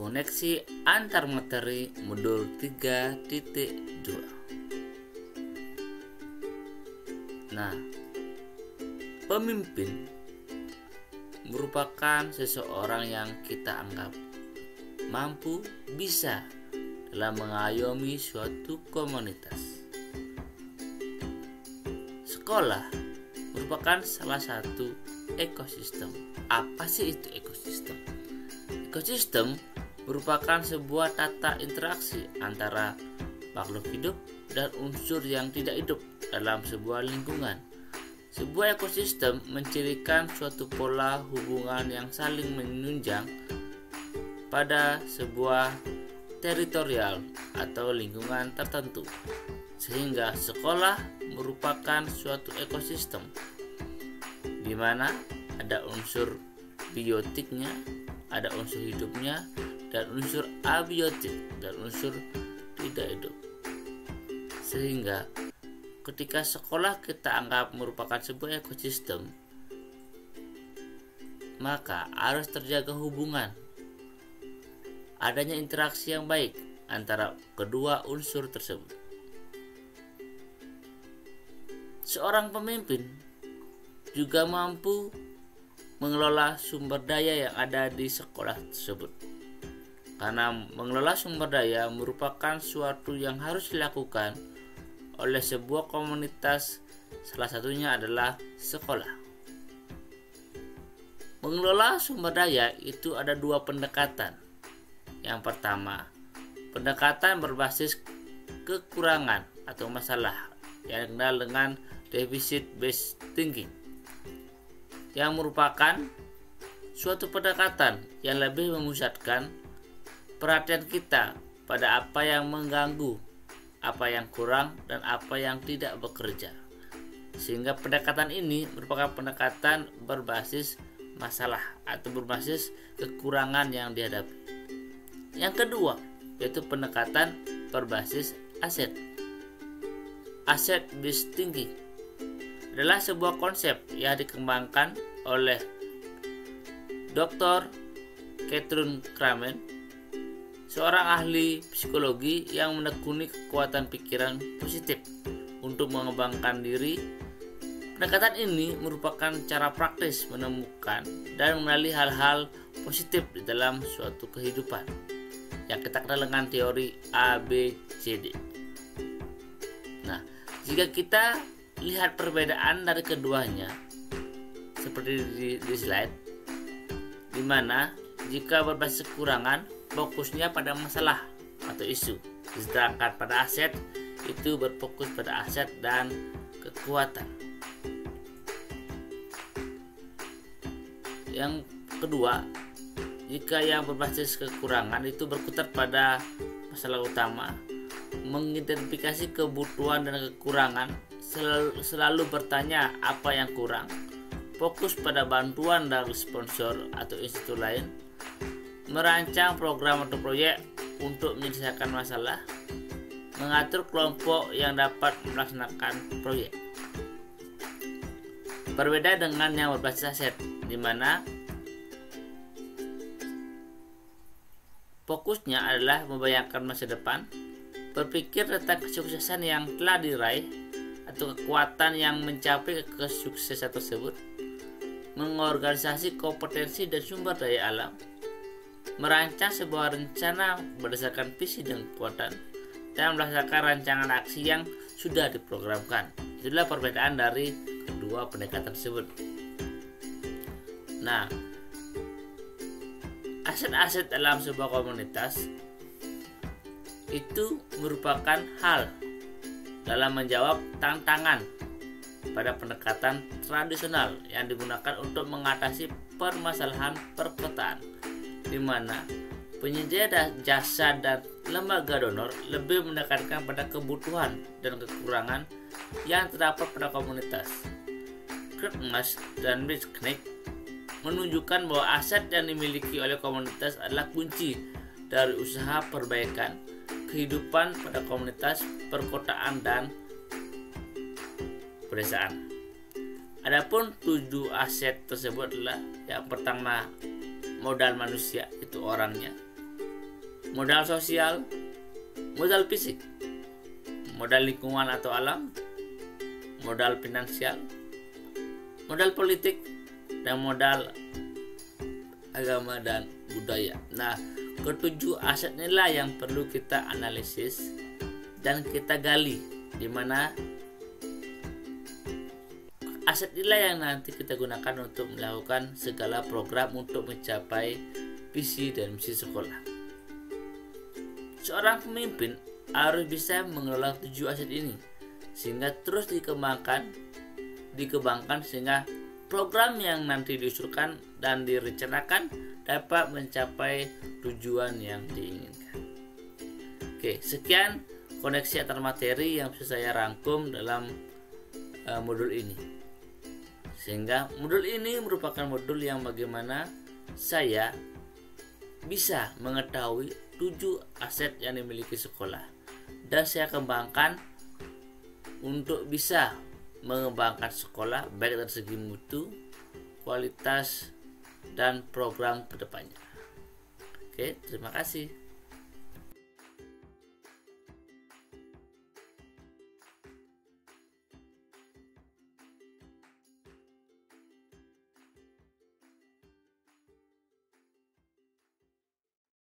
koneksi antar materi modul 3.2. Nah, pemimpin merupakan seseorang yang kita anggap mampu bisa dalam mengayomi suatu komunitas. Sekolah merupakan salah satu ekosistem. Apa sih itu ekosistem? Ekosistem merupakan sebuah tata interaksi antara makhluk hidup dan unsur yang tidak hidup dalam sebuah lingkungan. Sebuah ekosistem mencirikan suatu pola hubungan yang saling menunjang pada sebuah teritorial atau lingkungan tertentu, sehingga sekolah merupakan suatu ekosistem di mana ada unsur biotiknya, ada unsur hidupnya, dan unsur abiotik dan unsur tidak hidup. Sehingga ketika sekolah kita anggap merupakan sebuah ekosistem, maka harus terjaga hubungan, adanya interaksi yang baik antara kedua unsur tersebut. Seorang pemimpin juga mampu mengelola sumber daya yang ada di sekolah tersebut. Karena mengelola sumber daya merupakan suatu yang harus dilakukan oleh sebuah komunitas, salah satunya adalah sekolah. Mengelola sumber daya itu ada dua pendekatan. Yang pertama, pendekatan berbasis kekurangan atau masalah yang dikenal dengan deficit based thinking, yang merupakan suatu pendekatan yang lebih memusatkan perhatian kita pada apa yang mengganggu, apa yang kurang, dan apa yang tidak bekerja. Sehingga pendekatan ini merupakan pendekatan berbasis masalah atau berbasis kekurangan yang dihadapi. Yang kedua, yaitu pendekatan berbasis aset. Asset based thinking adalah sebuah konsep yang dikembangkan oleh Dr. Catherine Kramen, seorang ahli psikologi yang menekuni kekuatan pikiran positif untuk mengembangkan diri. Pendekatan ini merupakan cara praktis menemukan dan mengenali hal-hal positif di dalam suatu kehidupan yang kita kenal dengan teori ABCD. Nah, jika kita lihat perbedaan dari keduanya seperti di slide, di mana jika berbasis kekurangan fokusnya pada masalah atau isu, sedangkan pada aset itu berfokus pada aset dan kekuatan. Yang kedua, jika yang berbasis kekurangan itu berkutat pada masalah utama, mengidentifikasi kebutuhan dan kekurangan, selalu bertanya apa yang kurang, fokus pada bantuan dari sponsor atau institusi lain, merancang program atau proyek untuk menyelesaikan masalah, mengatur kelompok yang dapat melaksanakan proyek. Berbeda dengan yang berbasis aset, di mana fokusnya adalah membayangkan masa depan, berpikir tentang kesuksesan yang telah diraih atau kekuatan yang mencapai kesuksesan tersebut, mengorganisasi kompetensi dan sumber daya alam, merancang sebuah rencana berdasarkan visi dan kekuatan, dan melaksanakan rancangan aksi yang sudah diprogramkan. Itulah perbedaan dari kedua pendekatan tersebut. Nah, aset-aset dalam sebuah komunitas itu merupakan hal dalam menjawab tantangan pada pendekatan tradisional yang digunakan untuk mengatasi permasalahan perkotaan, di mana penyedia jasa dan lembaga donor lebih menekankan pada kebutuhan dan kekurangan yang terdapat pada komunitas. Kretschmer dan Misknick menunjukkan bahwa aset yang dimiliki oleh komunitas adalah kunci dari usaha perbaikan kehidupan pada komunitas, perkotaan, dan pedesaan. Adapun 7 aset tersebut adalah yang pertama modal manusia, itu orangnya. modal sosial, modal fisik, modal lingkungan atau alam, modal finansial, modal politik, dan modal agama dan budaya. Nah, ketujuh aset inilah yang perlu kita analisis dan kita gali, di mana aset inilah yang nanti kita gunakan untuk melakukan segala program untuk mencapai visi dan misi sekolah. Seorang pemimpin harus bisa mengelola 7 aset ini sehingga terus dikembangkan sehingga program yang nanti diusulkan dan direncanakan dapat mencapai tujuan yang diinginkan. Oke, sekian koneksi antar materi yang bisa saya rangkum dalam modul ini. Sehingga modul ini merupakan modul yang bagaimana saya bisa mengetahui 7 aset yang dimiliki sekolah dan saya kembangkan untuk bisa mengembangkan sekolah baik dari segi mutu, kualitas, dan program kedepannya. Oke, terima kasih.